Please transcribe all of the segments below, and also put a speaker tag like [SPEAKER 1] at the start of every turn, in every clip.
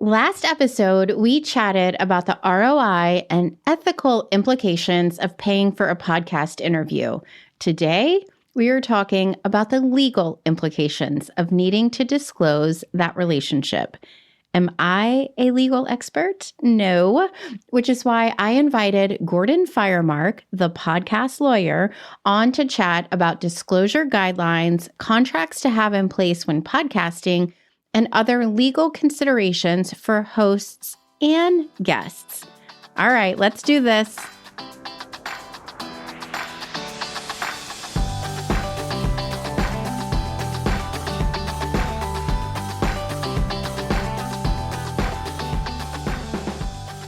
[SPEAKER 1] Last episode, we chatted about the ROI and ethical implications of paying for a podcast interview. Today, we are talking about the legal implications of needing to disclose that relationship. Am I a legal expert? No, which is why I invited Gordon Firemark, the podcast lawyer, on to chat about disclosure guidelines, contracts to have in place when podcasting, and other legal considerations for hosts and guests. All right, let's do this.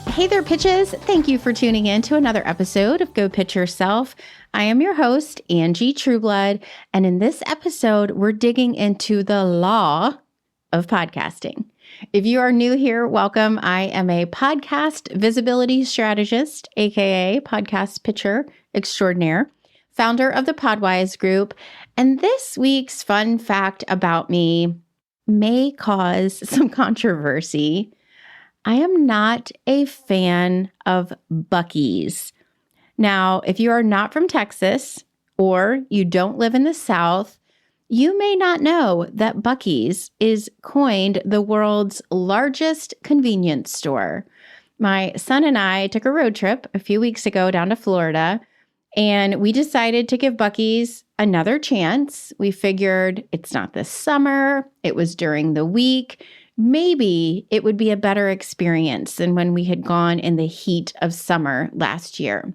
[SPEAKER 1] Hey there, pitches. Thank you for tuning in to another episode of Go Pitch Yourself. I am your host, Angie Trueblood, and in this episode, we're digging into the law of podcasting. If you are new here, welcome. I am a podcast visibility strategist, aka podcast pitcher extraordinaire, founder of the Podwize group. And this week's fun fact about me may cause some controversy. I am not a fan of Buc-ee's. Now, if you are not from Texas or you don't live in the South, you may not know that Buc-ee's is coined the world's largest convenience store. My son and I took a road trip a few weeks ago down to Florida, and we decided to give Buc-ee's another chance. We figured it's not this summer, it was during the week. Maybe it would be a better experience than when we had gone in the heat of summer last year.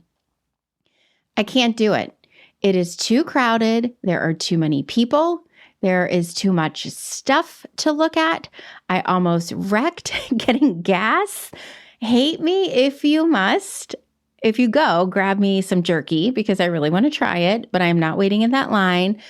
[SPEAKER 1] I can't do it. It is too crowded. There are too many people. There is too much stuff to look at. I almost wrecked getting gas. Hate me if you must. If you go, grab me some jerky because I really want to try it, but I am not waiting in that line.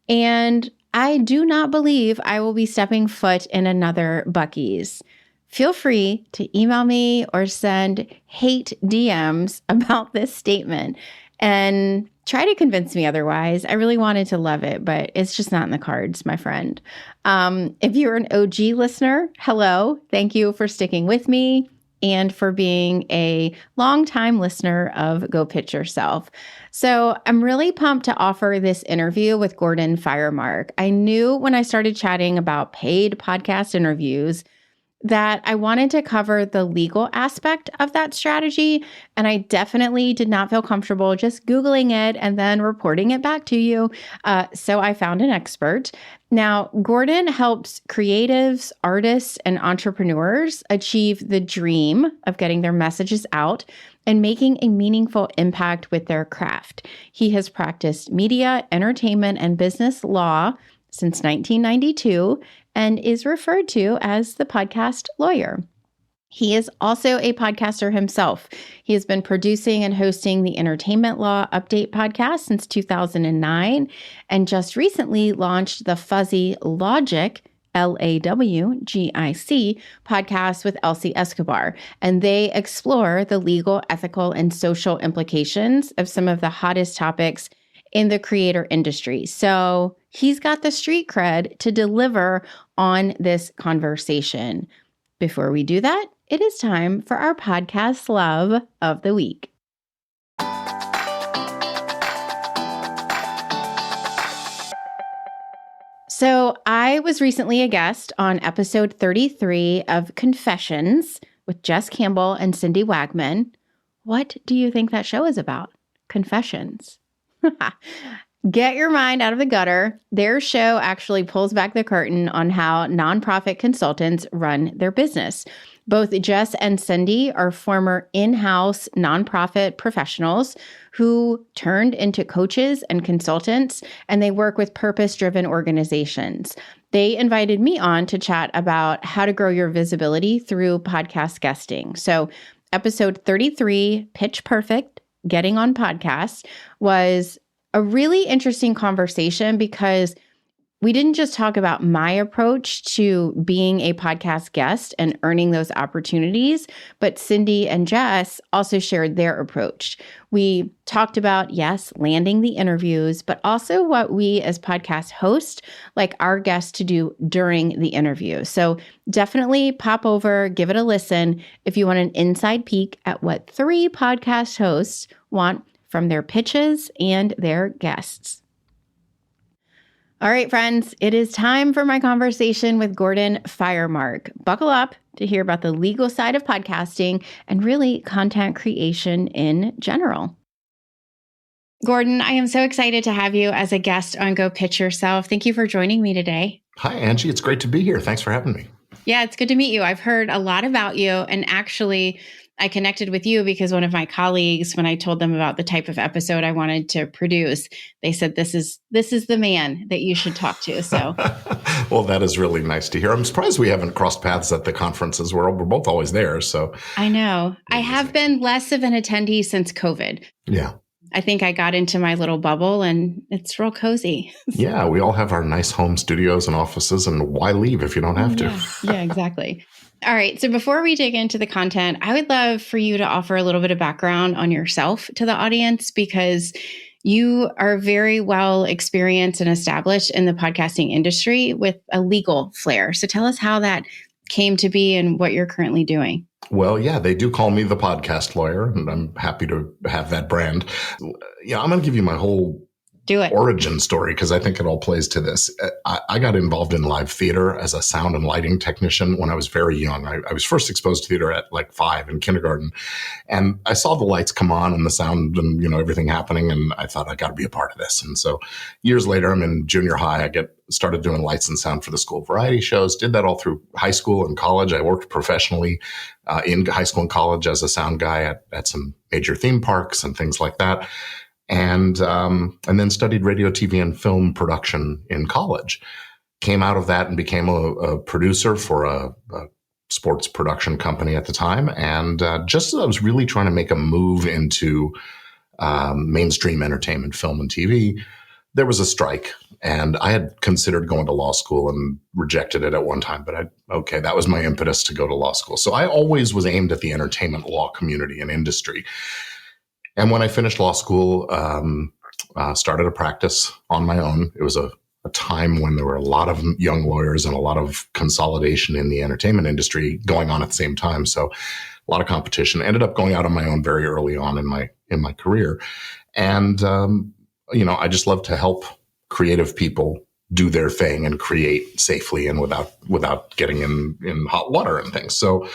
[SPEAKER 1] And I do not believe I will be stepping foot in another Buc-ee's. Feel free to email me or send hate DMs about this statement and try to convince me otherwise. I really wanted to love it, but it's just not in the cards, my friend. If you're an OG listener, hello. Thank you for sticking with me and for being a longtime listener of Go Pitch Yourself. So I'm really pumped to offer this interview with Gordon Firemark. I knew when I started chatting about paid podcast interviews that I wanted to cover the legal aspect of that strategy, and I definitely did not feel comfortable just Googling it and then reporting it back to you. So I found an expert. Now, Gordon helps creatives, artists, and entrepreneurs achieve the dream of getting their messages out and making a meaningful impact with their craft. He has practiced media, entertainment, and business law since 1992 and is referred to as the podcast lawyer. He is also a podcaster himself. He has been producing and hosting the Entertainment Law Update podcast since 2009 and just recently launched the Fuzzy Logic, LAWGIC, podcast with Elsie Escobar. And they explore the legal, ethical, and social implications of some of the hottest topics in the creator industry. So he's got the street cred to deliver on this conversation. Before we do that, it is time for our podcast love of the week. So I was recently a guest on episode 33 of Confessions with Jess Campbell and Cindy Wagman. What do you think that show is about? Confessions. Get your mind out of the gutter. Their show actually pulls back the curtain on how nonprofit consultants run their business. Both Jess and Cindy are former in-house nonprofit professionals who turned into coaches and consultants, and they work with purpose-driven organizations. They invited me on to chat about how to grow your visibility through podcast guesting. So episode 33, Pitch Perfect, Getting on Podcasts, was a really interesting conversation because we didn't just talk about my approach to being a podcast guest and earning those opportunities, but Cindy and Jess also shared their approach. We talked about, yes, landing the interviews, but also what we as podcast hosts like our guests to do during the interview. So definitely pop over, give it a listen if you want an inside peek at what 3 podcast hosts want from their pitches and their guests. All right, friends, it is time for my conversation with Gordon Firemark. Buckle up to hear about the legal side of podcasting and really content creation in general. Gordon, I am so excited to have you as a guest on Go Pitch Yourself. Thank you for joining me today.
[SPEAKER 2] Hi, Angie. It's great to be here. Thanks for having me.
[SPEAKER 1] Yeah, it's good to meet you. I've heard a lot about you, and actually, I connected with you because one of my colleagues, when I told them about the type of episode I wanted to produce, they said, this is the man that you should talk to. So,
[SPEAKER 2] well, that is really nice to hear. I'm surprised we haven't crossed paths at the conferences. We're both always there. So
[SPEAKER 1] I know. I have been less of an attendee since COVID.
[SPEAKER 2] Yeah.
[SPEAKER 1] I think I got into my little bubble and it's real cozy.
[SPEAKER 2] Yeah, we all have our nice home studios and offices, and why leave if you don't have to?
[SPEAKER 1] Yeah, exactly. All right. So before we dig into the content, I would love for you to offer a little bit of background on yourself to the audience, because you are very well experienced and established in the podcasting industry with a legal flair. So tell us how that came to be and what you're currently doing.
[SPEAKER 2] Well, yeah, they do call me the podcast lawyer, and I'm happy to have that brand. Yeah, I'm going to give you my whole origin story because I think it all plays to this. I got involved in live theater as a sound and lighting technician when I was very young. I was first exposed to theater at like 5 in kindergarten, and I saw the lights come on and the sound and everything happening, and I thought I got to be a part of this. And so years later, I'm in junior high. I started doing lights and sound for the school variety shows. Did that all through high school and college. I worked professionally in high school and college as a sound guy at some major theme parks and things like that. And then studied radio, TV, and film production in college. Came out of that and became a producer for a sports production company at the time. And just as I was really trying to make a move into mainstream entertainment, film and TV, there was a strike. And I had considered going to law school and rejected it at one time. But that was my impetus to go to law school. So I always was aimed at the entertainment law community and industry. And when I finished law school, started a practice on my own. It was a time when there were a lot of young lawyers and a lot of consolidation in the entertainment industry going on at the same time. So a lot of competition. Ended up going out on my own very early on in my career. And, I just love to help creative people do their thing and create safely and without getting in hot water and things. So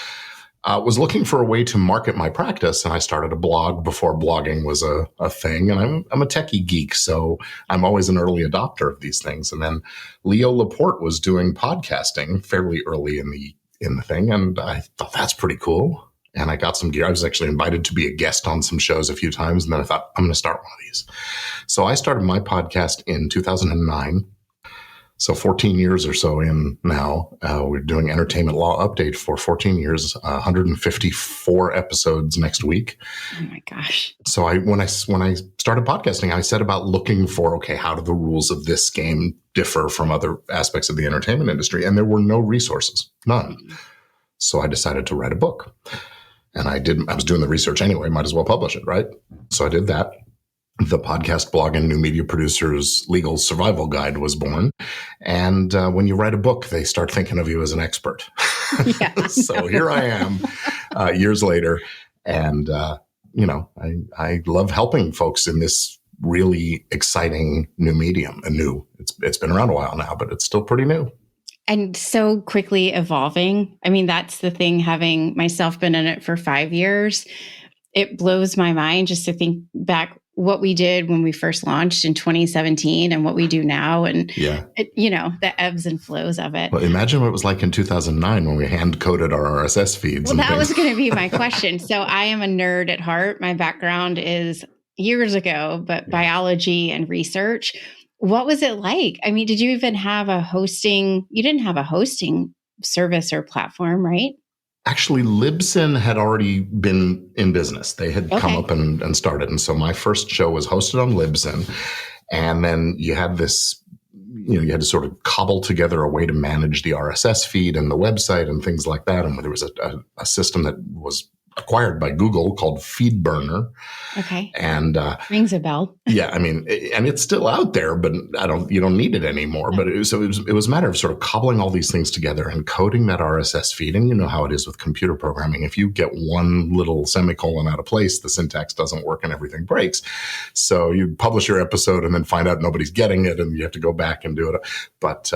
[SPEAKER 2] was looking for a way to market my practice, and I started a blog before blogging was a thing. And I'm a techie geek, so I'm always an early adopter of these things. And then Leo Laporte was doing podcasting fairly early in the thing, and I thought that's pretty cool. And I got some gear. I was actually invited to be a guest on some shows a few times, and then I thought I'm going to start one of these. So I started my podcast in 2009. So 14 years or so in now, we're doing Entertainment Law Update for 14 years, 154 episodes next week.
[SPEAKER 1] Oh my gosh.
[SPEAKER 2] So when I started podcasting, I set about looking for, how do the rules of this game differ from other aspects of the entertainment industry? And there were no resources, none. So I decided to write a book. And I was doing the research anyway, might as well publish it, right? So I did that. The podcast blog and new media producers legal survival guide was born. And when you write a book, they start thinking of you as an expert. Yeah. So here I am years later. And, I love helping folks in this really exciting new medium. And it's been around a while now, but it's still pretty new.
[SPEAKER 1] And so quickly evolving. I mean, that's the thing, having myself been in it for 5 years, it blows my mind just to think back what we did when we first launched in 2017 and what we do now. And, the ebbs and flows of it.
[SPEAKER 2] Well, imagine what it was like in 2009 when we hand coded our RSS feeds.
[SPEAKER 1] Well, that was going to be my question. So I am a nerd at heart. My background is years ago, but biology and research. What was it like? I mean, did you even have you didn't have a hosting service or platform, right?
[SPEAKER 2] Actually, Libsyn had already been in business. They had come up and started. And so my first show was hosted on Libsyn. And then you had this, you had to sort of cobble together a way to manage the RSS feed and the website and things like that. And there was a system that was acquired by Google called FeedBurner.
[SPEAKER 1] Okay.
[SPEAKER 2] And
[SPEAKER 1] rings a bell.
[SPEAKER 2] Yeah, I mean, and it's still out there, but you don't need it anymore. No. But it was a matter of sort of cobbling all these things together and coding that RSS feed. And you know how it is with computer programming. If you get one little semicolon out of place, the syntax doesn't work and everything breaks. So you publish your episode and then find out nobody's getting it, and you have to go back and do it. But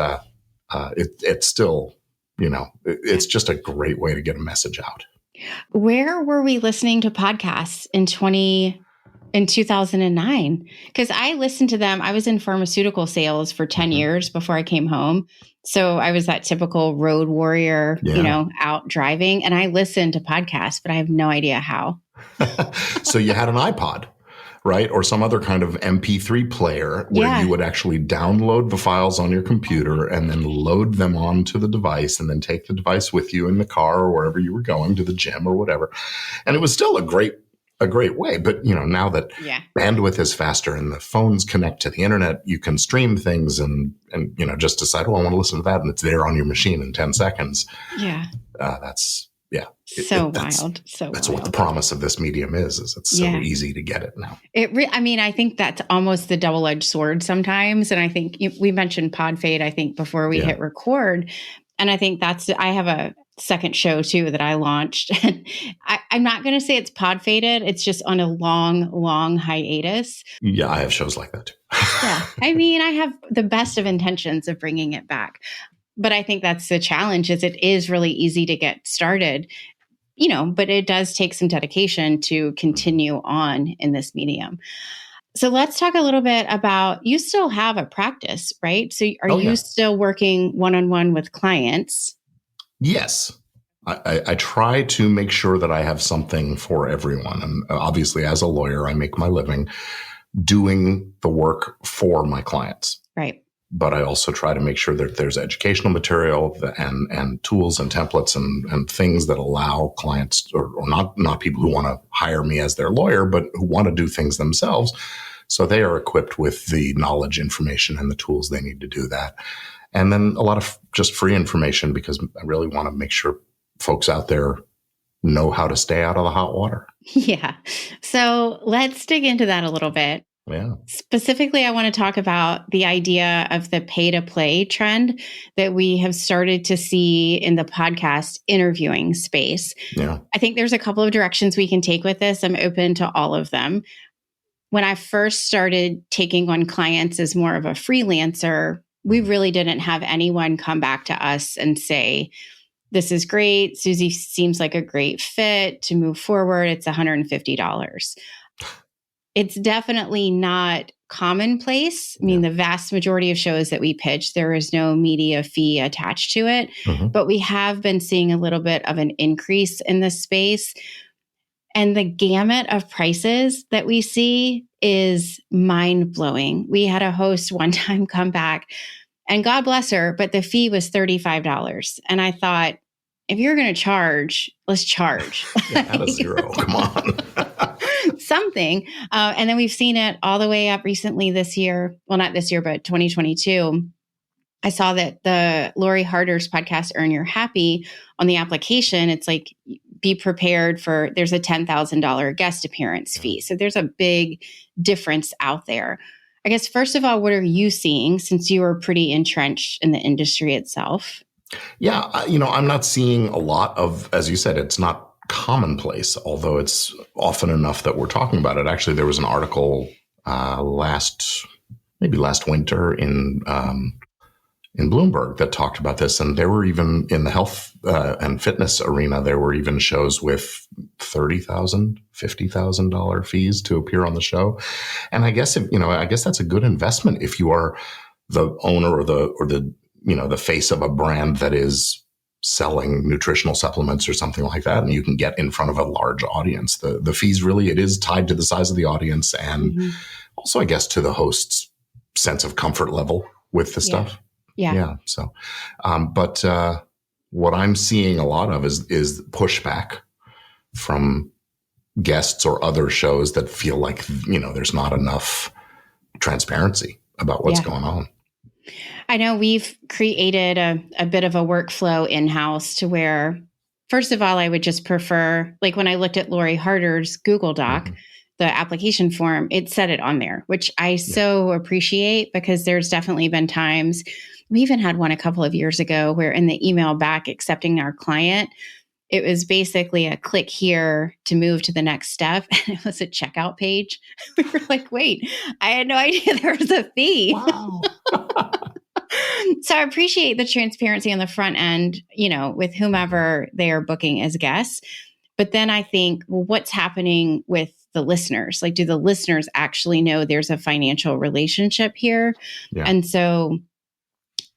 [SPEAKER 2] it's still, it's just a great way to get a message out.
[SPEAKER 1] Where were we listening to podcasts in 2009? Because I listened to them. I was in pharmaceutical sales for 10 years before I came home. So I was that typical road warrior, out driving. And I listened to podcasts, but I have no idea how.
[SPEAKER 2] So you had an iPod, right? Or some other kind of MP3 player where you would actually download the files on your computer and then load them onto the device and then take the device with you in the car or wherever you were going, to the gym or whatever. And it was still a great way. But, now that bandwidth is faster and the phones connect to the internet, you can stream things and just decide, I want to listen to that. And it's there on your machine in 10 seconds.
[SPEAKER 1] Yeah.
[SPEAKER 2] That's
[SPEAKER 1] wild.
[SPEAKER 2] That's what the promise of this medium is it's so easy to get it now.
[SPEAKER 1] I think that's almost the double-edged sword sometimes. And I think we mentioned Podfade, I think, before we hit record. And I think I have a second show too that I launched. I'm not going to say it's Podfaded. It's just on a long, long hiatus.
[SPEAKER 2] Yeah, I have shows like that too.
[SPEAKER 1] Yeah. I have the best of intentions of bringing it back. But I think that's the challenge, is it is really easy to get started, but it does take some dedication to continue on in this medium. So let's talk a little bit about, you still have a practice, right? So are you still working one-on-one with clients?
[SPEAKER 2] Yes. I try to make sure that I have something for everyone. And obviously, as a lawyer, I make my living doing the work for my clients.
[SPEAKER 1] Right.
[SPEAKER 2] But I also try to make sure that there's educational material and tools and templates and things that allow clients or not people who want to hire me as their lawyer, but who want to do things themselves. So they are equipped with the knowledge, information, and the tools they need to do that. And then a lot of just free information, because I really want to make sure folks out there know how to stay out of the hot water.
[SPEAKER 1] Yeah. So let's dig into that a little bit.
[SPEAKER 2] Yeah.
[SPEAKER 1] Specifically, I want to talk about the idea of the pay-to-play trend that we have started to see in the podcast interviewing space.
[SPEAKER 2] Yeah.
[SPEAKER 1] I think there's a couple of directions we can take with this. I'm open to all of them. When I first started taking on clients as more of a freelancer, we really didn't have anyone come back to us and say, this is great. Susie seems like a great fit to move forward. It's $150. It's definitely not commonplace. I mean, the vast majority of shows that we pitch, there is no media fee attached to it, but we have been seeing a little bit of an increase in this space. And the gamut of prices that we see is mind-blowing. We had a host one time come back, and God bless her, but the fee was $35. And I thought, if you're going to charge, let's charge.
[SPEAKER 2] Out of zero. Come on.
[SPEAKER 1] Something. And then we've seen it all the way up recently this year. Well, not this year, but 2022. I saw that the Lori Harder's podcast, Earn Your Happy, on the application, it's like, be prepared for, there's a $10,000 guest appearance fee. So there's a big difference out there. I guess, first of all, what are you seeing, since you are pretty entrenched in the industry itself?
[SPEAKER 2] Yeah, I'm not seeing a lot of, as you said, it's not commonplace, although it's often enough that we're talking about it. Actually, there was an article last winter in Bloomberg that talked about this, and there were even in the health and fitness arena, there were even shows with $30,000, $50,000 fees to appear on the show. And I guess that's a good investment if you are the owner or the face of a brand that is selling nutritional supplements or something like that, and you can get in front of a large audience. The fees really, it is tied to the size of the audience and also, I guess, to the host's sense of comfort level with the stuff.
[SPEAKER 1] Yeah.
[SPEAKER 2] So, but what I'm seeing a lot of is pushback from guests or other shows that feel like, there's not enough transparency about what's going on.
[SPEAKER 1] I know we've created a bit of a workflow in-house to where, first of all, I would just prefer, like when I looked at Lori Harder's Google Doc, the application form, it said it on there, which I so appreciate, because there's definitely been times, we even had one a couple of years ago where in the email back accepting our client, it was basically a click here to move to the next step. And it was a checkout page. We were like, wait, I had no idea there was a fee.
[SPEAKER 2] Wow.
[SPEAKER 1] So I appreciate the transparency on the front end, with whomever they are booking as guests. But then I think, well, what's happening with the listeners? Like, do the listeners actually know there's a financial relationship here? Yeah. And so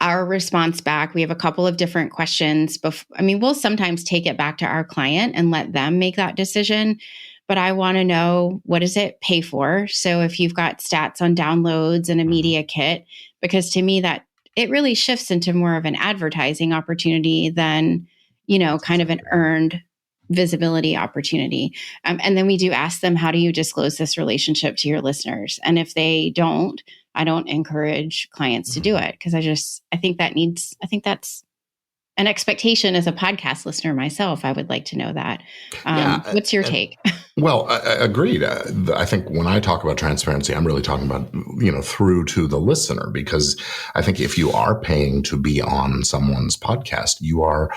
[SPEAKER 1] our response back, we have a couple of different questions. We'll sometimes take it back to our client and let them make that decision. But I want to know, what does it pay for? So if you've got stats on downloads and a media kit, because to me that it really shifts into more of an advertising opportunity than, kind of an earned visibility opportunity. And then we do ask them, how do you disclose this relationship to your listeners? And if they don't, I don't encourage clients to do it, because I think that's an expectation as a podcast listener myself. I would like to know that. What's your take?
[SPEAKER 2] Well, agreed. I think when I talk about transparency, I'm really talking about, through to the listener, because I think if you are paying to be on someone's podcast, you are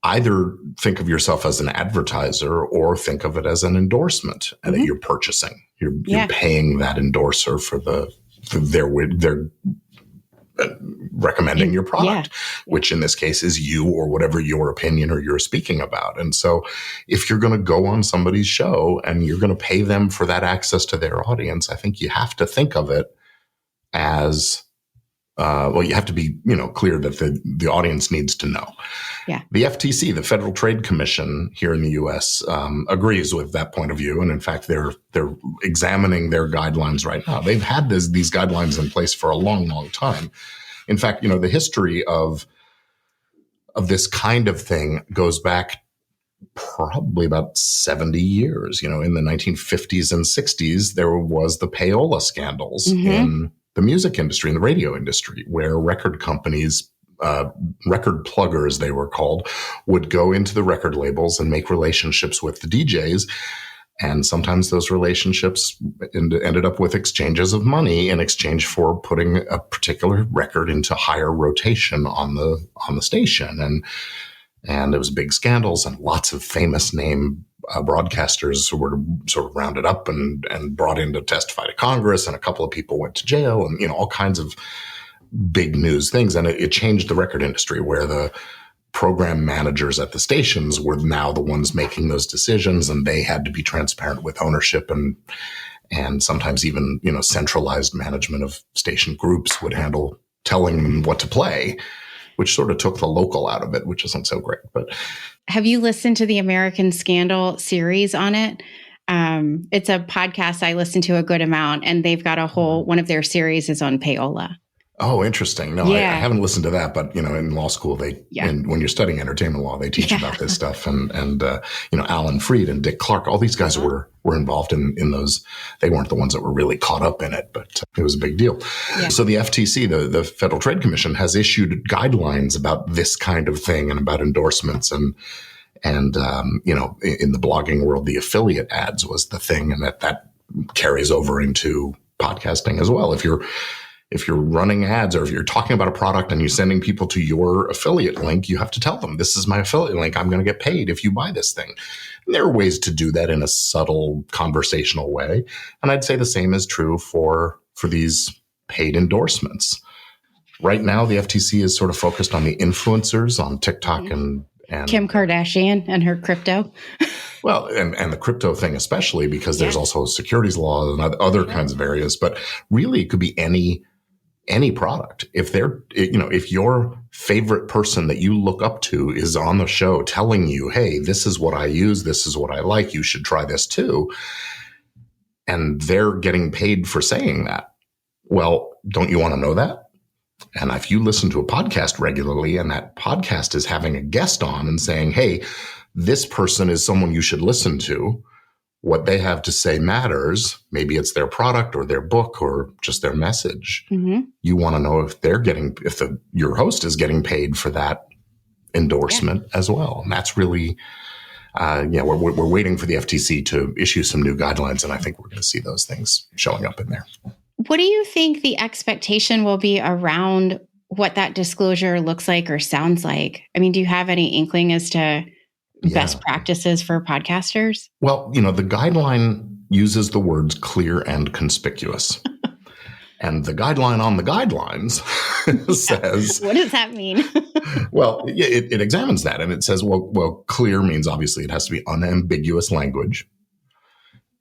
[SPEAKER 2] either think of yourself as an advertiser or think of it as an endorsement that you're purchasing. You're paying that endorser for their recommending your product, which in this case is you or whatever your opinion or you're speaking about. And so if you're going to go on somebody's show and you're going to pay them for that access to their audience, I think you have to think of it as, you have to be, clear that the audience needs to know. Yeah. The FTC, the Federal Trade Commission here in the U.S., agrees with that point of view. And in fact, they're examining their guidelines right now. They've had these guidelines in place for a long, long time. In fact, the history of this kind of thing goes back probably about 70 years. In the 1950s and 60s, there was the payola scandals in the music industry and the radio industry, where record companies, record pluggers, they were called, would go into the record labels and make relationships with the DJs. And sometimes those relationships ended up with exchanges of money in exchange for putting a particular record into higher rotation on the station. And there was big scandals, and lots of famous name broadcasters were sort of rounded up and brought in to testify to Congress, and a couple of people went to jail, and all kinds of big news things. And it changed the record industry, where the program managers at the stations were now the ones making those decisions, and they had to be transparent with ownership, and sometimes even centralized management of station groups would handle telling them what to play, which sort of took the local out of it, which isn't so great. But
[SPEAKER 1] have you listened to the American Scandal series on it? It's a podcast I listen to a good amount, and they've got one of their series is on payola.
[SPEAKER 2] Oh, interesting. No, I haven't listened to that, but in law school, and when you're studying entertainment law, they teach about this stuff. And Alan Freed and Dick Clark, all these guys were involved in those. They weren't the ones that were really caught up in it, but it was a big deal. Yeah. So the FTC, the Federal Trade Commission, has issued guidelines about this kind of thing and about endorsements and in the blogging world, the affiliate ads was the thing, and that carries over into podcasting as well. If you're running ads, or if you're talking about a product and you're sending people to your affiliate link, you have to tell them, this is my affiliate link. I'm going to get paid if you buy this thing. And there are ways to do that in a subtle conversational way. And I'd say the same is true for these paid endorsements. Right now, the FTC is sort of focused on the influencers on TikTok and
[SPEAKER 1] Kim Kardashian and her crypto.
[SPEAKER 2] Well, and the crypto thing, especially because there's also securities laws and other kinds of areas, but really it could be any product. If if your favorite person that you look up to is on the show telling you, hey, this is what I use, this is what I like, you should try this too, and they're getting paid for saying that, well, don't you want to know that? And if you listen to a podcast regularly and that podcast is having a guest on and saying, hey, this person is someone you should listen to, what they have to say matters. Maybe it's their product or their book or just their message. Mm-hmm. You want to know if your host is getting paid for that endorsement as well. And that's really, we're waiting for the FTC to issue some new guidelines. And I think we're going to see those things showing up in there.
[SPEAKER 1] What do you think the expectation will be around what that disclosure looks like or sounds like? I mean, do you have any inkling as to best practices for podcasters?
[SPEAKER 2] Well, the guideline uses the words clear and conspicuous. And the guideline on the guidelines says...
[SPEAKER 1] What does that mean?
[SPEAKER 2] Well, it examines that. And it says, well, clear means obviously it has to be unambiguous language.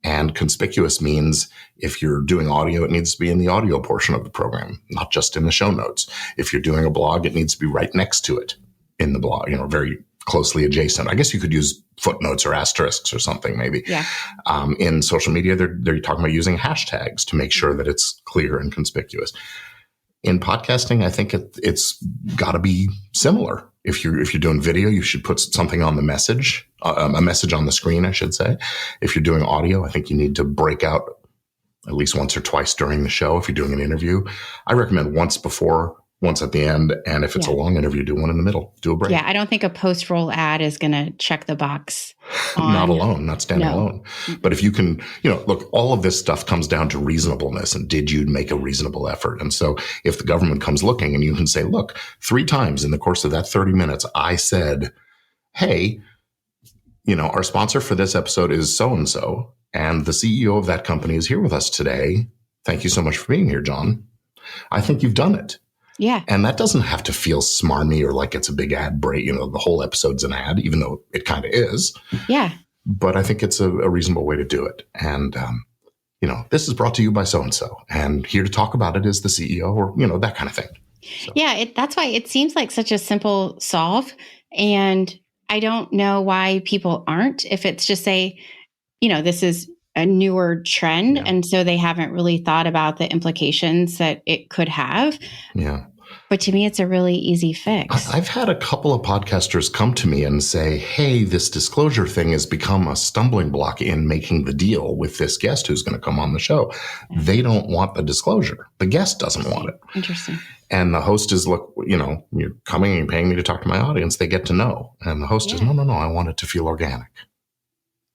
[SPEAKER 2] And conspicuous means if you're doing audio, it needs to be in the audio portion of the program, not just in the show notes. If you're doing a blog, it needs to be right next to it in the blog, very closely adjacent. I guess you could use footnotes or asterisks or something maybe. Yeah. In social media, they're talking about using hashtags to make sure that it's clear and conspicuous. In podcasting, I think it's got to be similar. If you're doing video, you should put something on the message, a message on the screen, I should say. If you're doing audio, I think you need to break out at least once or twice during the show. If you're doing an interview, I recommend once before, once at the end. And if it's a long interview, do one in the middle, do a break.
[SPEAKER 1] Yeah. I don't think a post-roll ad is going to check the box.
[SPEAKER 2] Not standing alone. But if you can, look, all of this stuff comes down to reasonableness. And did you make a reasonable effort? And so if the government comes looking and you can say, look, 3 times in the course of that 30 minutes, I said, hey, our sponsor for this episode is so-and-so. And the CEO of that company is here with us today. Thank you so much for being here, John. I think you've done it.
[SPEAKER 1] Yeah.
[SPEAKER 2] And that doesn't have to feel smarmy or like it's a big ad break. The whole episode's an ad, even though it kind of is.
[SPEAKER 1] Yeah.
[SPEAKER 2] But I think it's a reasonable way to do it. And, this is brought to you by so-and-so. And here to talk about it is the CEO or, that kind of thing. So.
[SPEAKER 1] Yeah. That's why it seems like such a simple solve. And I don't know why people aren't. If it's just this is a newer trend. Yeah. And so they haven't really thought about the implications that it could have.
[SPEAKER 2] Yeah.
[SPEAKER 1] But to me, it's a really easy fix.
[SPEAKER 2] I've had a couple of podcasters come to me and say, hey, this disclosure thing has become a stumbling block in making the deal with this guest who's going to come on the show. Yeah. They don't want the disclosure. The guest doesn't want it.
[SPEAKER 1] Interesting.
[SPEAKER 2] And the host is, look, you're coming and paying me to talk to my audience. They get to know. And the host is, no, I want it to feel organic.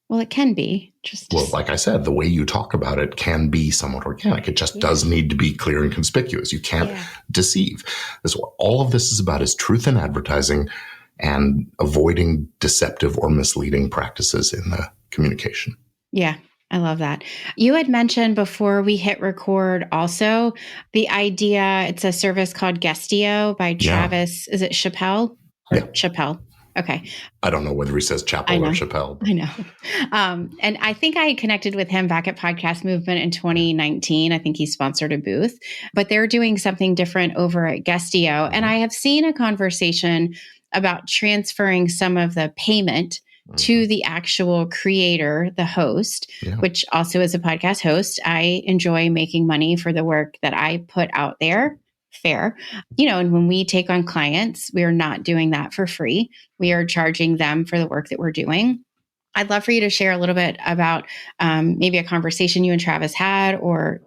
[SPEAKER 1] Well, it can be.
[SPEAKER 2] Well, like I said, the way you talk about it can be somewhat organic. It just does need to be clear and conspicuous. You can't deceive. That's what all of this is about, is truth in advertising and avoiding deceptive or misleading practices in the communication.
[SPEAKER 1] Yeah, I love that. You had mentioned before we hit record also the idea, it's a service called Guestio by Travis. Is it Chappelle?
[SPEAKER 2] Yeah.
[SPEAKER 1] Chappelle. Okay.
[SPEAKER 2] I don't know whether he says Chappelle or Chappelle.
[SPEAKER 1] I know. And I think I connected with him back at Podcast Movement in 2019. I think he sponsored a booth, but they're doing something different over at Guestio. And I have seen a conversation about transferring some of the payment to the actual creator, the host, which also is a podcast host. I enjoy making money for the work that I put out there. Fair. And when we take on clients, we are not doing that for free. We are charging them for the work that we're doing. I'd love for you to share a little bit about maybe a conversation you and Travis had, or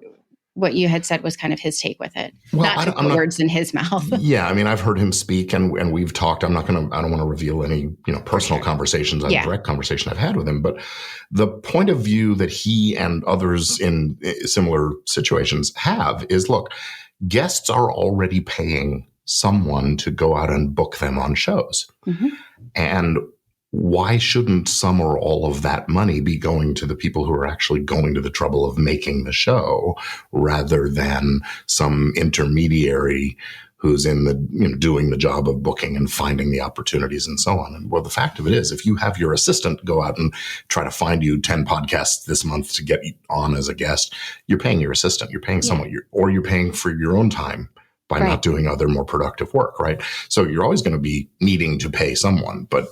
[SPEAKER 1] what you had said was kind of his take with it.
[SPEAKER 2] Well,
[SPEAKER 1] not to put words in his mouth.
[SPEAKER 2] Yeah. I mean, I've heard him speak and we've talked. I don't want to reveal any, personal conversations, direct conversation I've had with him, but the point of view that he and others in similar situations have is, look, guests are already paying someone to go out and book them on shows. Mm-hmm. And why shouldn't some or all of that money be going to the people who are actually going to the trouble of making the show, rather than some intermediary who's in the, doing the job of booking and finding the opportunities and so on. And well, the fact of it is, if you have your assistant go out and try to find you 10 podcasts this month to get on as a guest, you're paying your assistant, you're paying someone, or you're paying for your own time by not doing other more productive work, right? So you're always going to be needing to pay someone, but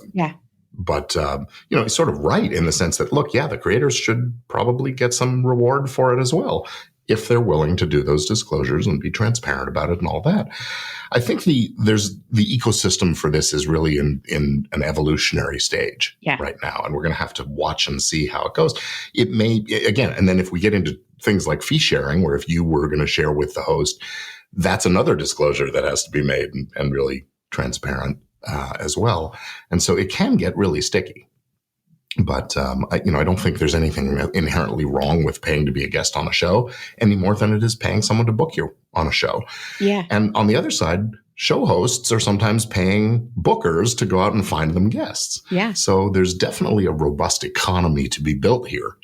[SPEAKER 2] he's sort of right in the sense that, look, the creators should probably get some reward for it as well. if they're willing to do those disclosures and be transparent about it and all that. I think the ecosystem for this is really in an evolutionary stage right now, and we're going to have to watch and see how it goes. It may, again, and then if we get into things like fee sharing, where if you were going to share with the host, that's another disclosure that has to be made and really transparent as well. And so it can get really sticky. But, I don't think there's anything inherently wrong with paying to be a guest on a show any more than it is paying someone to book you on a show.
[SPEAKER 1] Yeah.
[SPEAKER 2] And on the other side, show hosts are sometimes paying bookers to go out and find them guests.
[SPEAKER 1] Yeah.
[SPEAKER 2] So there's definitely a robust economy to be built here.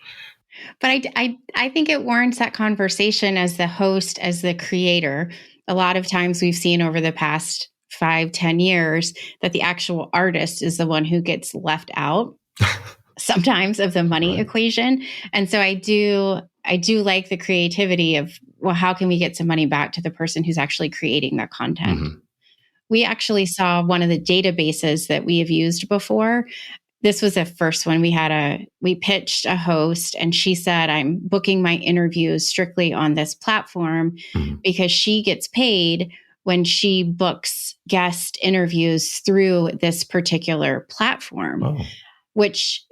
[SPEAKER 1] But I think it warrants that conversation as the host, as the creator. A lot of times we've seen over the past 5-10 years that the actual artist is the one who gets left out sometimes of the money equation. And so I do like the creativity of, well, how can we get some money back to the person who's actually creating the content? Mm-hmm. We actually saw one of the databases that we have used before. This was the first one. We pitched a host and she said, I'm booking my interviews strictly on this platform because she gets paid when she books guest interviews through this particular platform, which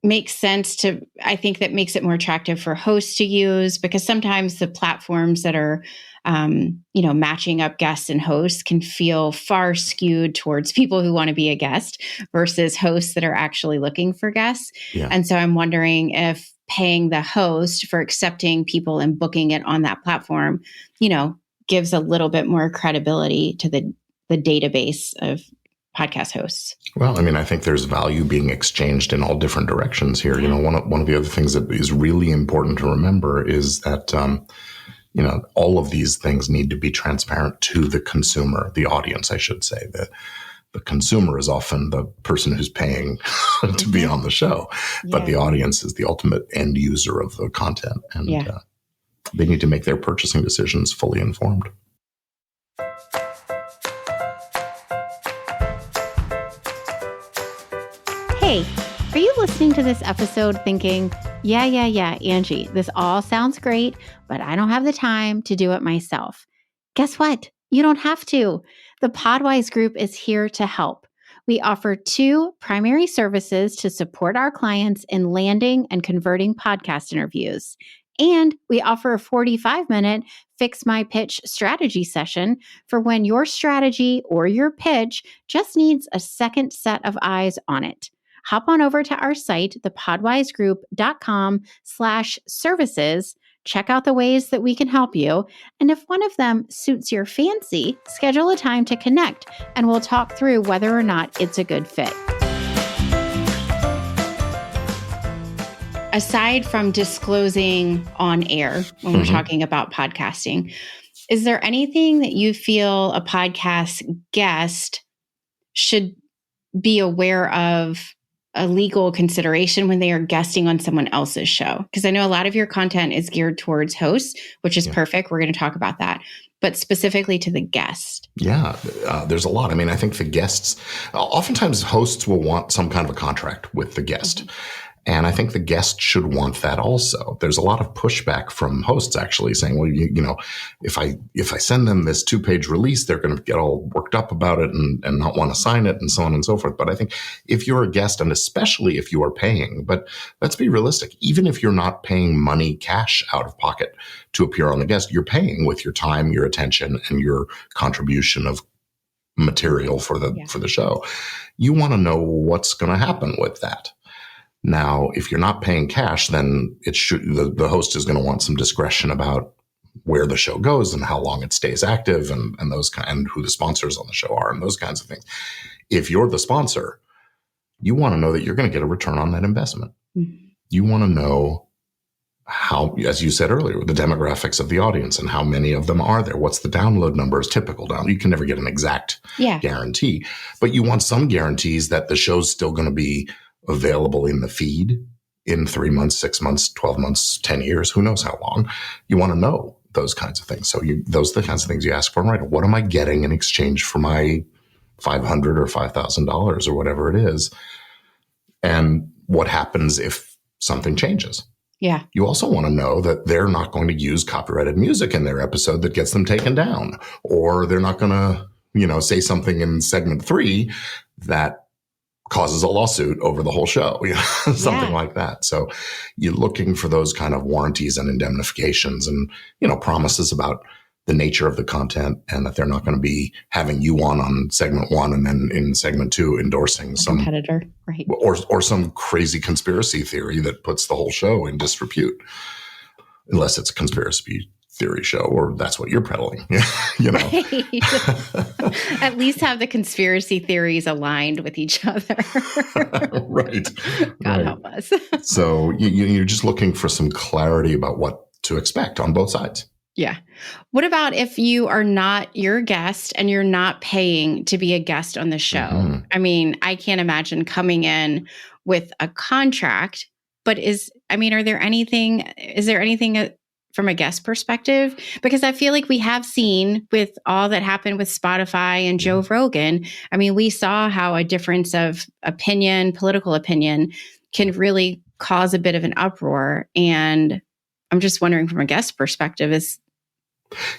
[SPEAKER 1] makes sense I think that makes it more attractive for hosts to use, because sometimes the platforms that are, matching up guests and hosts can feel far skewed towards people who want to be a guest versus hosts that are actually looking for guests. Yeah. And so I'm wondering if paying the host for accepting people and booking it on that platform, gives a little bit more credibility to the database of podcast hosts.
[SPEAKER 2] Well, I think there's value being exchanged in all different directions here. One of the other things that is really important to remember is that, all of these things need to be transparent to the consumer, the audience, I should say. The consumer is often the person who's paying to be on the show, but the audience is the ultimate end user of the content. And they need to make their purchasing decisions fully informed.
[SPEAKER 1] Hey, are you listening to this episode thinking, yeah, Angie, this all sounds great, but I don't have the time to do it myself? Guess what? You don't have to. The Podwize group is here to help. We offer 2 primary services to support our clients in landing and converting podcast interviews. And we offer a 45-minute Fix My Pitch strategy session for when your strategy or your pitch just needs a second set of eyes on it. Hop on over to our site, thepodwizegroup.com/services. Check out the ways that we can help you. And if one of them suits your fancy, schedule a time to connect and we'll talk through whether or not it's a good fit. Aside from disclosing on air when we're talking about podcasting, is there anything that you feel a podcast guest should be aware of, a legal consideration when they are guesting on someone else's show? Because I know a lot of your content is geared towards hosts, which is perfect. We're going to talk about that. But specifically to the guest.
[SPEAKER 2] Yeah, there's a lot. I think the guests, oftentimes hosts will want some kind of a contract with the guest. And I think the guest should want that also. There's a lot of pushback from hosts actually saying, well, if I send them this 2-page release, they're going to get all worked up about it and not want to sign it and so on and so forth. But I think if you're a guest, and especially if you are paying, but let's be realistic, even if you're not paying money cash out of pocket to appear on the guest, you're paying with your time, your attention, and your contribution of material for the show. You want to know what's going to happen with that. Now, if you're not paying cash, then the host is going to want some discretion about where the show goes and how long it stays active and who the sponsors on the show are and those kinds of things. If you're the sponsor, you want to know that you're going to get a return on that investment. Mm-hmm. You want to know how, as you said earlier, the demographics of the audience and how many of them are there. What's the download numbers, typical download? You can never get an exact guarantee, but you want some guarantees that the show's still going to be available in the feed in 3 months, 6 months, 12 months, 10 years, who knows how long. You want to know those kinds of things. So those are the kinds of things you ask for, right? What am I getting in exchange for my $500 or $5,000 or whatever it is? And what happens if something changes?
[SPEAKER 1] Yeah.
[SPEAKER 2] You also want to know that they're not going to use copyrighted music in their episode that gets them taken down, or they're not going to, say something in segment 3 that causes a lawsuit over the whole show, something like that. So you're looking for those kind of warranties and indemnifications and, promises about the nature of the content and that they're not going to be having you on segment 1 and then in segment 2 endorsing some
[SPEAKER 1] competitor, right?
[SPEAKER 2] Or some crazy conspiracy theory that puts the whole show in disrepute, unless it's a conspiracy theory show, or that's what you're peddling,
[SPEAKER 1] Right. At least have the conspiracy theories aligned with each other.
[SPEAKER 2] Right.
[SPEAKER 1] God help us.
[SPEAKER 2] So you're just looking for some clarity about what to expect on both sides.
[SPEAKER 1] Yeah. What about if you are not your guest and you're not paying to be a guest on the show? Mm-hmm. I mean, I can't imagine coming in with a contract, but is there anything from a guest perspective? Because I feel like we have seen with all that happened with Spotify and Joe Rogan, we saw how a difference of opinion, political opinion, can really cause a bit of an uproar. And I'm just wondering from a guest perspective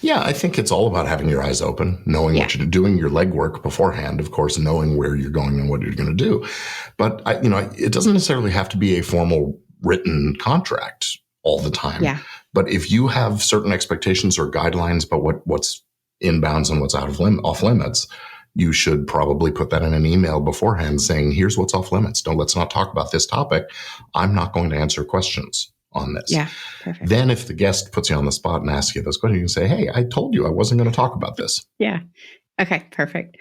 [SPEAKER 2] Yeah, I think it's all about having your eyes open, knowing what you're doing, your legwork beforehand, of course, knowing where you're going and what you're going to do. But, it doesn't necessarily have to be a formal written contract all the time.
[SPEAKER 1] Yeah.
[SPEAKER 2] But if you have certain expectations or guidelines about what's in bounds and what's off limits, you should probably put that in an email beforehand saying, here's what's off limits. Let's not talk about this topic. I'm not going to answer questions on this.
[SPEAKER 1] Yeah, perfect.
[SPEAKER 2] Then if the guest puts you on the spot and asks you those questions, you can say, hey, I told you I wasn't going to talk about this.
[SPEAKER 1] Yeah. Okay, perfect.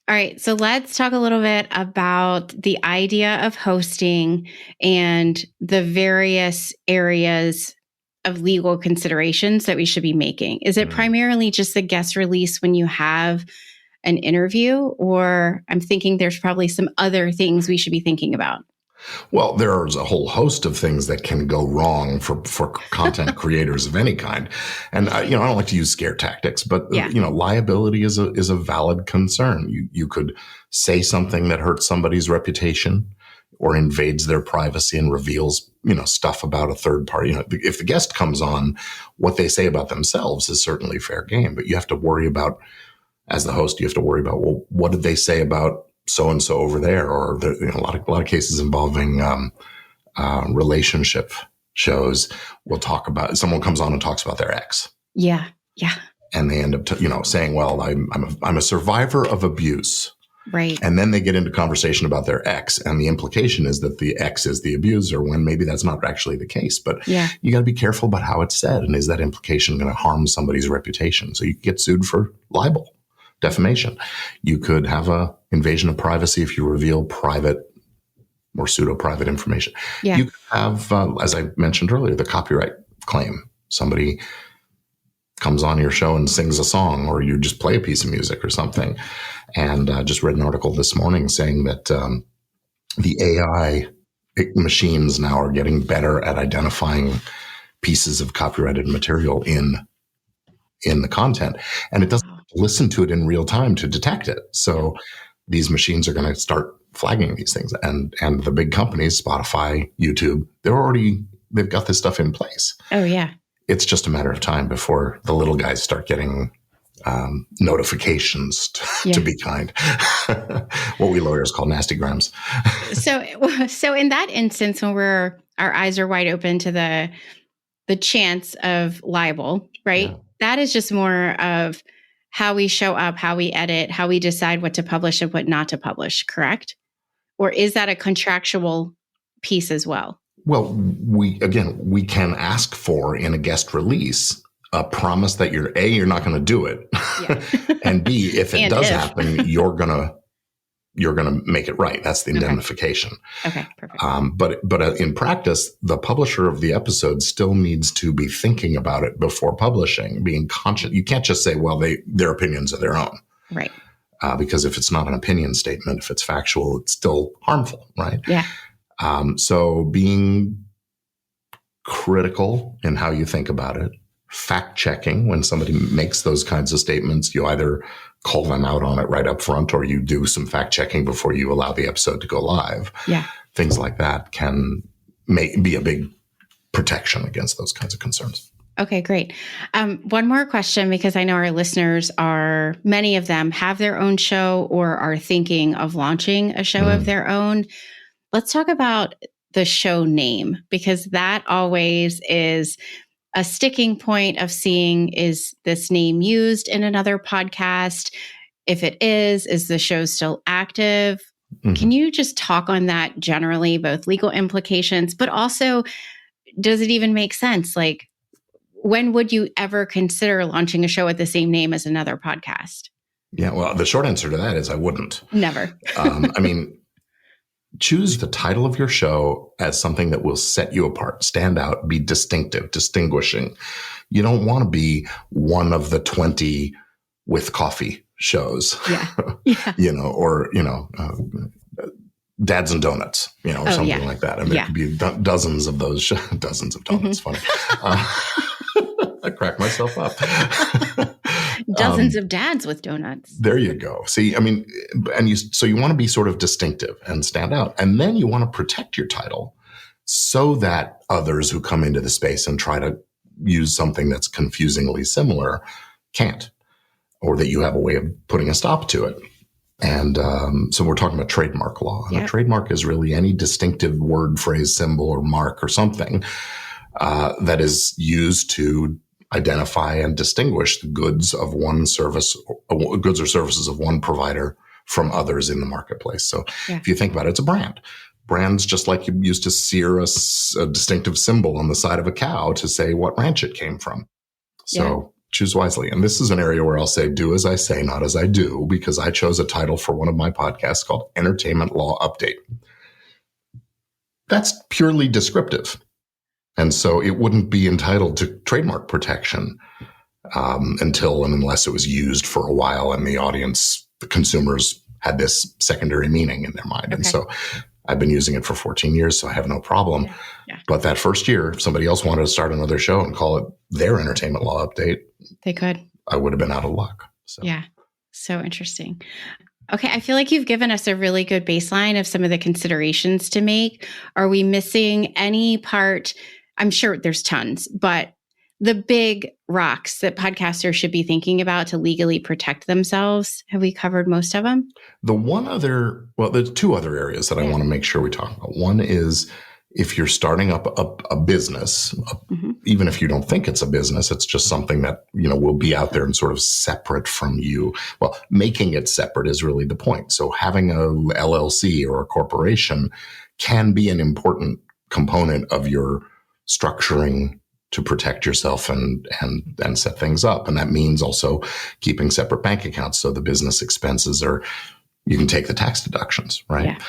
[SPEAKER 1] All right. So let's talk a little bit about the idea of hosting and the various areas of legal considerations that we should be making. Is it primarily just the guest release when you have an interview, or I'm thinking there's probably some other things we should be thinking about?
[SPEAKER 2] Well, there's a whole host of things that can go wrong for content creators of any kind. And, I don't like to use scare tactics, but, liability is a valid concern. You could say something that hurts somebody's reputation or invades their privacy and reveals, stuff about a third party. If the guest comes on, what they say about themselves is certainly fair game, but you have to worry about, as the host, well, what did they say about so-and-so over there? Or a lot of cases involving relationship shows will talk about, someone comes on and talks about their ex.
[SPEAKER 1] Yeah. Yeah.
[SPEAKER 2] And they end up, saying, well, I'm a survivor of abuse.
[SPEAKER 1] Right.
[SPEAKER 2] And then they get into conversation about their ex. And the implication is that the ex is the abuser when maybe that's not actually the case. But you got to be careful about how it's said. And is that implication going to harm somebody's reputation? So you could get sued for libel, defamation. You could have a invasion of privacy if you reveal private or pseudo-private information. Yeah. You could have, as I mentioned earlier, the copyright claim. Somebody comes on your show and sings a song, or you just play a piece of music or something. And just read an article this morning saying that the AI machines now are getting better at identifying pieces of copyrighted material in the content. And it doesn't listen to it in real time to detect it. So these machines are going to start flagging these things. And the big companies, Spotify, YouTube, they've got this stuff in place.
[SPEAKER 1] Oh, yeah.
[SPEAKER 2] It's just a matter of time before the little guys start getting notifications, to be kind. What we lawyers call nasty grams.
[SPEAKER 1] So in that instance, when our eyes are wide open to the chance of libel, right? Yeah. That is just more of how we show up, how we edit, how we decide what to publish and what not to publish, correct? Or is that a contractual piece as well?
[SPEAKER 2] Well, we can ask for in a guest release a promise that you're not going to do it, and B, if it does happen, you're gonna make it right. That's the indemnification.
[SPEAKER 1] Okay, perfect.
[SPEAKER 2] But in practice, the publisher of the episode still needs to be thinking about it before publishing, being conscious. You can't just say, well, their opinions are their own,
[SPEAKER 1] right?
[SPEAKER 2] Because if it's not an opinion statement, if it's factual, it's still harmful, right?
[SPEAKER 1] Yeah.
[SPEAKER 2] So being critical in how you think about it, fact checking when somebody makes those kinds of statements, you either call them out on it right up front, or you do some fact checking before you allow the episode to go live.
[SPEAKER 1] Yeah.
[SPEAKER 2] Things like that can be a big protection against those kinds of concerns.
[SPEAKER 1] Okay, great. One more question, because I know our listeners many of them have their own show or are thinking of launching a show of their own. Let's talk about the show name, because that always is a sticking point of seeing, is this name used in another podcast? If it is the show still active? Can you just talk on that generally, both legal implications, but also, does it even make sense? Like, when would you ever consider launching a show with the same name as another podcast?
[SPEAKER 2] Yeah, well, the short answer to that is I wouldn't.
[SPEAKER 1] Never.
[SPEAKER 2] I mean, choose the title of your show as something that will set you apart, stand out, be distinctive, distinguishing. You don't want to be one of the 20 with coffee shows, or Dads and Donuts, or something like that. I mean, it could be dozens of those, dozens of donuts. Funny. I crack myself up.
[SPEAKER 1] Dozens of dads with donuts.
[SPEAKER 2] There you go. See, I mean, so you want to be sort of distinctive and stand out. And then you want to protect your title so that others who come into the space and try to use something that's confusingly similar can't, or that you have a way of putting a stop to it. And so we're talking about trademark law. And a trademark is really any distinctive word, phrase, symbol, or mark or something that is used to identify and distinguish the goods of one service, goods or services of one provider from others in the marketplace. So if you think about it, it's a brand. Brands, just like you used to sear a distinctive symbol on the side of a cow to say what ranch it came from. So choose wisely. And this is an area where I'll say, do as I say, not as I do, because I chose a title for one of my podcasts called Entertainment Law Update. That's purely descriptive. And so it wouldn't be entitled to trademark protection until and unless it was used for a while and the audience, the consumers, had this secondary meaning in their mind. Okay. And so I've been using it for 14 years, so I have no problem. But that first year, if somebody else wanted to start another show and call it their Entertainment Law Update,
[SPEAKER 1] they could.
[SPEAKER 2] I would have been out of luck. So.
[SPEAKER 1] Yeah. So interesting. Okay. I feel like you've given us a really good baseline of some of the considerations to make. Are we missing any part? I'm sure there's tons, but the big rocks that podcasters should be thinking about to legally protect themselves, have we covered most of them?
[SPEAKER 2] There's two other areas that I want to make sure we talk about. One is if you're starting up a business, even if you don't think it's a business, it's just something that, will be out there and sort of separate from you. Well, making it separate is really the point. So having a LLC or a corporation can be an important component of your structuring to protect yourself and set things up. And that means also keeping separate bank accounts. So the business expenses you can take the tax deductions, right?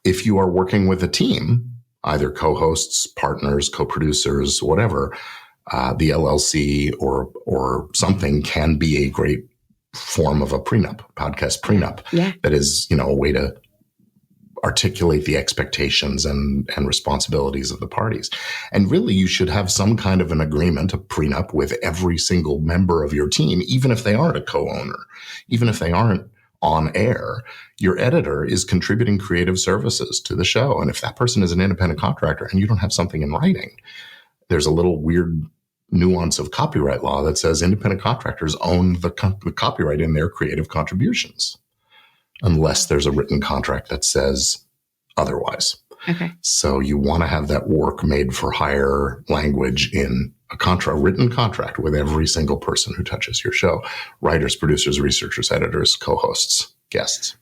[SPEAKER 2] If you are working with a team, either co-hosts, partners, co-producers, whatever, the LLC or something can be a great form of a prenup, podcast prenup. That is, a way to articulate the expectations and responsibilities of the parties. And really, you should have some kind of an agreement, a prenup with every single member of your team, even if they aren't a co-owner, even if they aren't on air. Your editor is contributing creative services to the show. And if that person is an independent contractor and you don't have something in writing, there's a little weird nuance of copyright law that says independent contractors own the copyright in their creative contributions, unless there's a written contract that says otherwise.
[SPEAKER 1] Okay.
[SPEAKER 2] So you want to have that work made for hire language in a written contract with every single person who touches your show: writers, producers, researchers, editors, co-hosts, guests.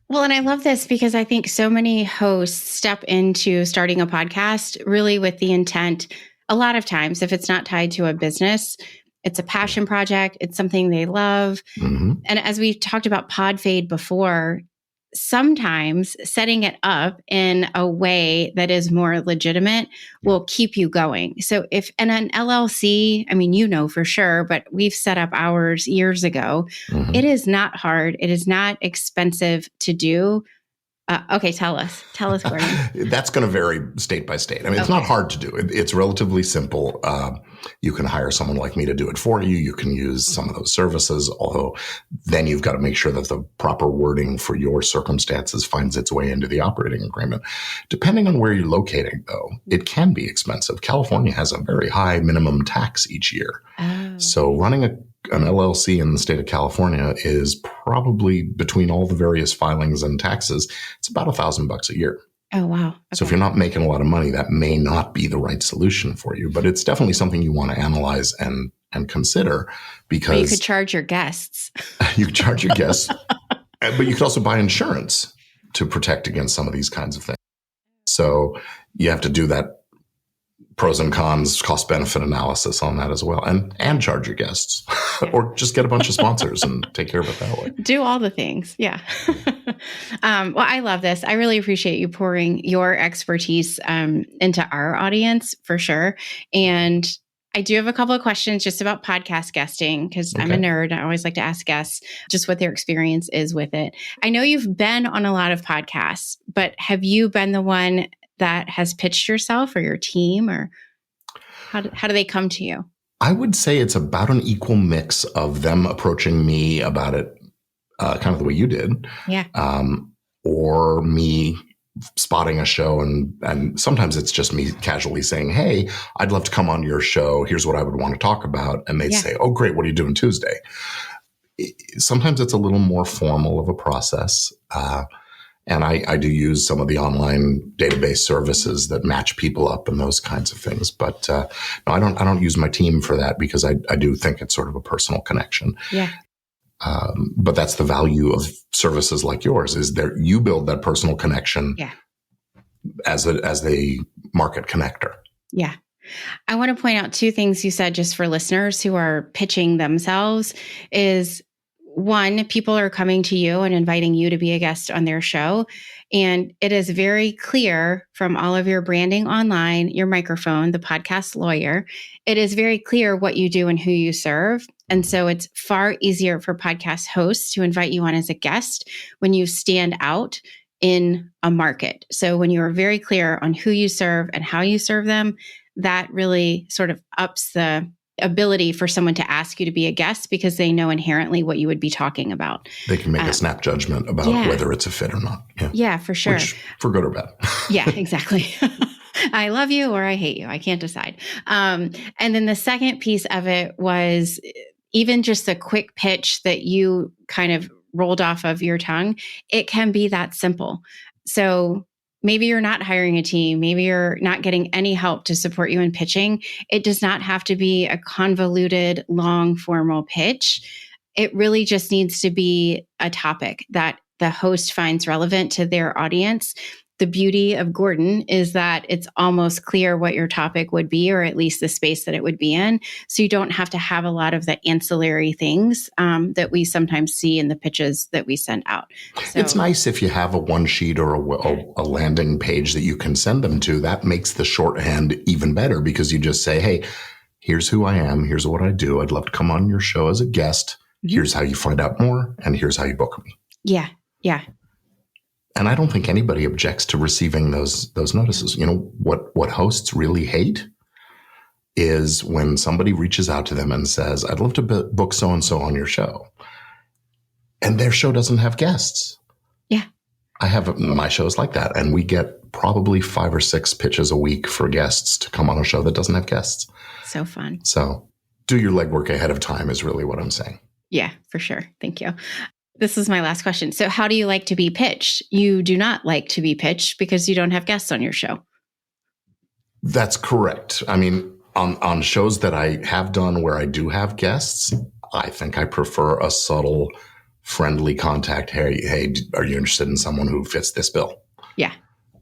[SPEAKER 1] Well, and I love this because I think so many hosts step into starting a podcast really with the intent, a lot of times, if it's not tied to a business, it's a passion project. It's something they love. And as we talked about pod fade before, sometimes setting it up in a way that is more legitimate will keep you going. So if in an LLC, I mean, for sure, but we've set up ours years ago. It is not hard. It is not expensive to do. Okay, tell us, Gordon.
[SPEAKER 2] That's going to vary state by state. I mean, it's not hard to do. It's relatively simple. You can hire someone like me to do it for you. You can use some of those services, although then you've got to make sure that the proper wording for your circumstances finds its way into the operating agreement. Depending on where you're locating, though, it can be expensive. California has a very high minimum tax each year. Oh. So running an LLC in the state of California is probably, between all the various filings and taxes, it's about $1,000 a year.
[SPEAKER 1] Oh, wow. Okay.
[SPEAKER 2] So if you're not making a lot of money, that may not be the right solution for you, but it's definitely something you want to analyze and consider, because
[SPEAKER 1] but you could charge your guests.
[SPEAKER 2] You could charge your guests, but you could also buy insurance to protect against some of these kinds of things. So you have to do that pros and cons, cost benefit analysis on that as well, and charge your guests, or just get a bunch of sponsors and take care of it that way.
[SPEAKER 1] Do all the things. Yeah. Well, I love this. I really appreciate you pouring your expertise into our audience for sure. And I do have a couple of questions just about podcast guesting, because I'm a nerd. I always like to ask guests just what their experience is with it. I know you've been on a lot of podcasts, but have you been the one that has pitched yourself or your team, or how do they come to you?
[SPEAKER 2] I would say it's about an equal mix of them approaching me about it kind of the way you did.
[SPEAKER 1] Yeah.
[SPEAKER 2] Or me spotting a show, and sometimes it's just me casually saying, hey, I'd love to come on your show. Here's what I would want to talk about. And they'd say, oh, great. What are you doing Tuesday? Sometimes it's a little more formal of a process. And I do use some of the online database services that match people up and those kinds of things. But no, I don't use my team for that, because I do think it's sort of a personal connection.
[SPEAKER 1] Yeah.
[SPEAKER 2] But that's the value of services like yours, is that you build that personal connection as a market connector.
[SPEAKER 1] Yeah. I want to point out two things you said, just for listeners who are pitching themselves, is one, people are coming to you and inviting you to be a guest on their show. And it is very clear from all of your branding online, your microphone, the podcast lawyer, it is very clear what you do and who you serve. And so it's far easier for podcast hosts to invite you on as a guest when you stand out in a market. So when you are very clear on who you serve and how you serve them, that really sort of ups the ability for someone to ask you to be a guest, because they know inherently what you would be talking about.
[SPEAKER 2] They can make a snap judgment about whether it's a fit or not.
[SPEAKER 1] Yeah, for sure.
[SPEAKER 2] Which, for good or bad.
[SPEAKER 1] Yeah, exactly. I love you or I hate you. I can't decide. And then the second piece of it was even just a quick pitch that you kind of rolled off of your tongue. It can be that simple. So maybe you're not hiring a team. Maybe you're not getting any help to support you in pitching. It does not have to be a convoluted, long, formal pitch. It really just needs to be a topic that the host finds relevant to their audience. The beauty of Gordon is that it's almost clear what your topic would be, or at least the space that it would be in. So you don't have to have a lot of the ancillary things that we sometimes see in the pitches that we send out. So,
[SPEAKER 2] it's nice if you have a one sheet or a landing page that you can send them to. That makes the shorthand even better, because you just say, hey, here's who I am. Here's what I do. I'd love to come on your show as a guest. Here's how you find out more. And here's how you book me.
[SPEAKER 1] Yeah. Yeah.
[SPEAKER 2] And I don't think anybody objects to receiving those notices. You know, what hosts really hate is when somebody reaches out to them and says, I'd love to book so-and-so on your show, and their show doesn't have guests.
[SPEAKER 1] Yeah.
[SPEAKER 2] I have my shows like that, and we get probably 5 or 6 pitches a week for guests to come on a show that doesn't have guests.
[SPEAKER 1] So fun.
[SPEAKER 2] So do your legwork ahead of time is really what I'm saying.
[SPEAKER 1] Yeah, for sure. Thank you. This is my last question. So how do you like to be pitched? You do not like to be pitched because you don't have guests on your show.
[SPEAKER 2] That's correct. I mean, on shows that I have done where I do have guests, I think I prefer a subtle, friendly contact. Hey, are you interested in someone who fits this bill?
[SPEAKER 1] Yeah.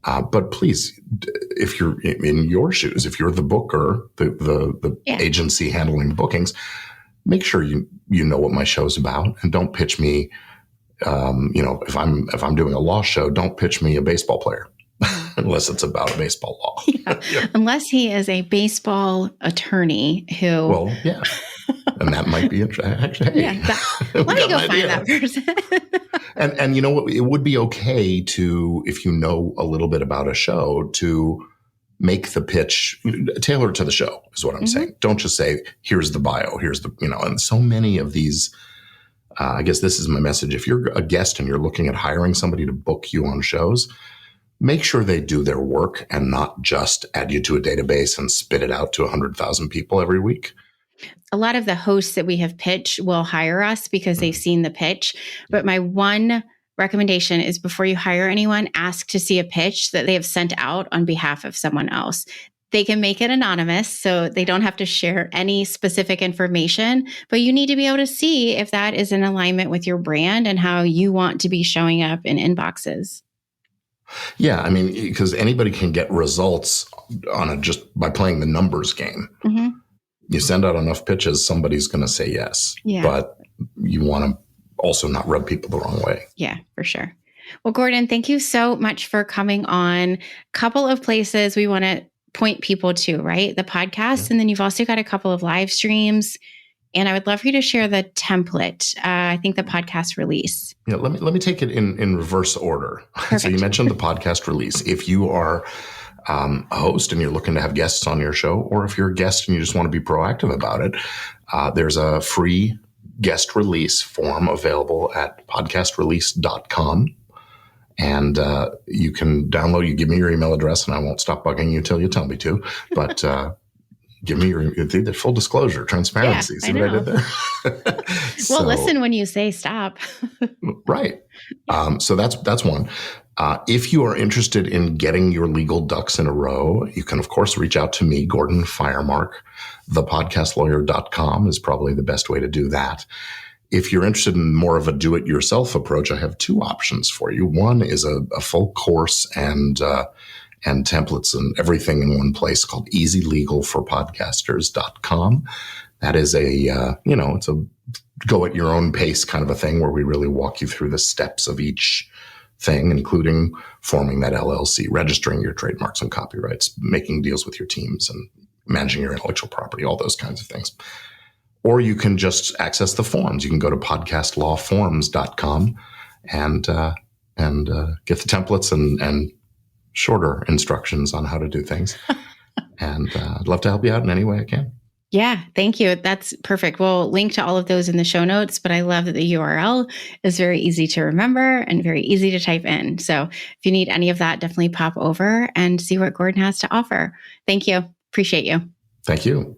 [SPEAKER 2] But please, if you're in your shoes, if you're the booker, the agency handling the bookings, make sure you know what my show's about, and don't pitch me. If I'm doing a law show, don't pitch me a baseball player unless it's about a baseball law.
[SPEAKER 1] Yeah. Unless he is a baseball attorney who.
[SPEAKER 2] Well, yeah, and that might be interesting. Actually, hey,
[SPEAKER 1] let me go find that person.
[SPEAKER 2] And you know what? It would be okay to, if you know a little bit about a show, to make the pitch tailored to the show is what I'm saying. Don't just say, here's the bio, here's the, and so many of these, I guess this is my message. If you're a guest and you're looking at hiring somebody to book you on shows, make sure they do their work and not just add you to a database and spit it out to 100,000 people every week.
[SPEAKER 1] A lot of the hosts that we have pitched will hire us because they've seen the pitch. But my one recommendation is before you hire anyone, ask to see a pitch that they have sent out on behalf of someone else. They can make it anonymous, so they don't have to share any specific information, but you need to be able to see if that is in alignment with your brand and how you want to be showing up in inboxes.
[SPEAKER 2] Yeah, I mean, because anybody can get results on just by playing the numbers game. You send out enough pitches, somebody's going to say yes. Yeah. But you want to also not rub people the wrong way.
[SPEAKER 1] Yeah, for sure. Well, Gordon, thank you so much for coming on. A couple of places we want to point people to, right? The podcast, and then you've also got a couple of live streams. And I would love for you to share the template. I think the podcast release.
[SPEAKER 2] Yeah, let me take it in reverse order.
[SPEAKER 1] Perfect.
[SPEAKER 2] So you mentioned the podcast release. If you are a host and you're looking to have guests on your show, or if you're a guest and you just want to be proactive about it, there's a free guest release form available at podcastrelease.com. And you can download, you give me your email address and I won't stop bugging you till you tell me to. But give me the full disclosure, transparency.
[SPEAKER 1] Yeah,
[SPEAKER 2] See what I did there?
[SPEAKER 1] Well, listen when you say stop.
[SPEAKER 2] Right. So that's one. If you are interested in getting your legal ducks in a row, you can, of course, reach out to me, Gordon Firemark. Thepodcastlawyer.com is probably the best way to do that. If you're interested in more of a do-it-yourself approach, I have two options for you. One is a full course and templates and everything in one place called easylegalforpodcasters.com. That is it's a go at your own pace kind of a thing where we really walk you through the steps of each thing, including forming that LLC, registering your trademarks and copyrights, making deals with your teams and managing your intellectual property, all those kinds of things. Or you can just access the forms. You can go to podcastlawforms.com and get the templates and shorter instructions on how to do things. And I'd love to help you out in any way I can.
[SPEAKER 1] Yeah, thank you. That's perfect. We'll link to all of those in the show notes, but I love that the URL is very easy to remember and very easy to type in. So if you need any of that, definitely pop over and see what Gordon has to offer. Thank you. Appreciate you.
[SPEAKER 2] Thank you.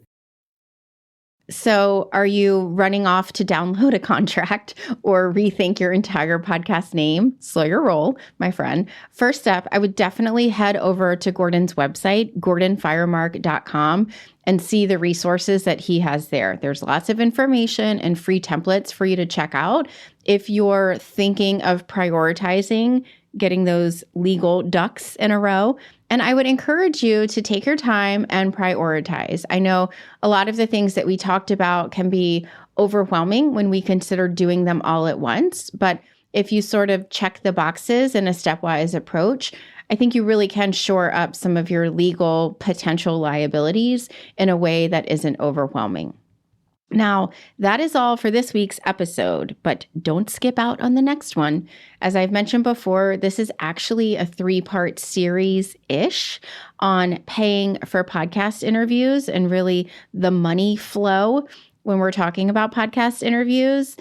[SPEAKER 1] So are you running off to download a contract or rethink your entire podcast name? Slow your roll, my friend. First up, I would definitely head over to Gordon's website, gordonfiremark.com, and see the resources that he has there. There's lots of information and free templates for you to check out if you're thinking of prioritizing getting those legal ducks in a row. And I would encourage you to take your time and prioritize. I know a lot of the things that we talked about can be overwhelming when we consider doing them all at once. But if you sort of check the boxes in a stepwise approach, I think you really can shore up some of your legal potential liabilities in a way that isn't overwhelming. Now, that is all for this week's episode, but don't skip out on the next one. As I've mentioned before, this is actually a 3-part series-ish on paying for podcast interviews and really the money flow when we're talking about podcast interviews.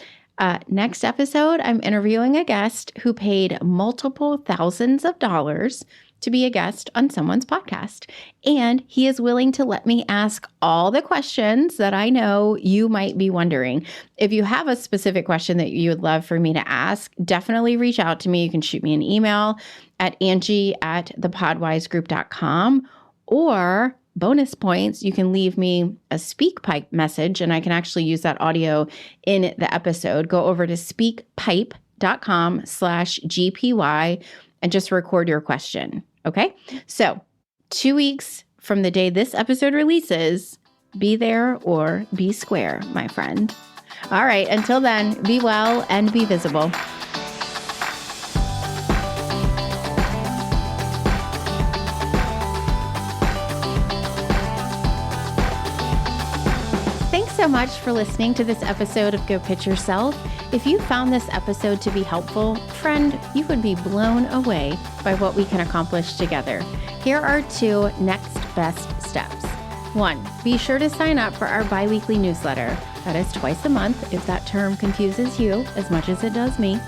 [SPEAKER 1] Next episode, I'm interviewing a guest who paid multiple thousands of dollars to be a guest on someone's podcast. And he is willing to let me ask all the questions that I know you might be wondering. If you have a specific question that you would love for me to ask, definitely reach out to me. You can shoot me an email at Angie@thepodwizegroup.com, or bonus points, you can leave me a SpeakPipe message and I can actually use that audio in the episode. Go over to speakpipe.com/GPY and just record your question. Okay. So 2 weeks from the day this episode releases, be there or be square, my friend. All right. Until then, be well and be visible. so much for listening to this episode of Go Pitch Yourself. If you found this episode to be helpful, friend, you would be blown away by what we can accomplish together. Here are 2 next best steps. 1, be sure to sign up for our bi-weekly newsletter. That is twice a month, if that term confuses you as much as it does me.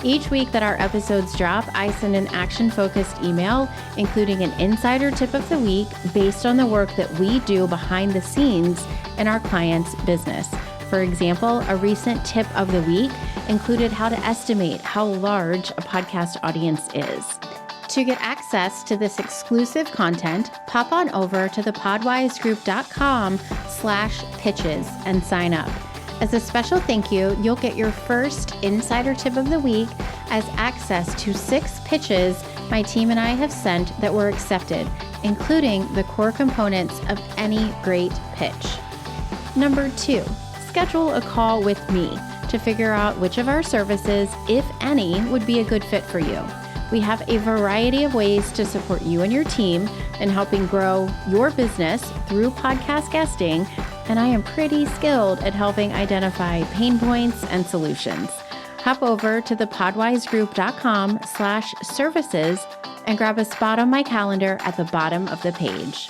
[SPEAKER 1] Each week that our episodes drop, I send an action-focused email, including an insider tip of the week based on the work that we do behind the scenes in our clients' business. For example, a recent tip of the week included how to estimate how large a podcast audience is. To get access to this exclusive content, pop on over to the podwizegroup.com/pitches and sign up. As a special thank you, you'll get your first insider tip of the week as access to 6 pitches my team and I have sent that were accepted, including the core components of any great pitch. Number 2, schedule a call with me to figure out which of our services, if any, would be a good fit for you. We have a variety of ways to support you and your team in helping grow your business through podcast guesting, and I am pretty skilled at helping identify pain points and solutions. Hop over to the podwizegroup.com/services and grab a spot on my calendar at the bottom of the page.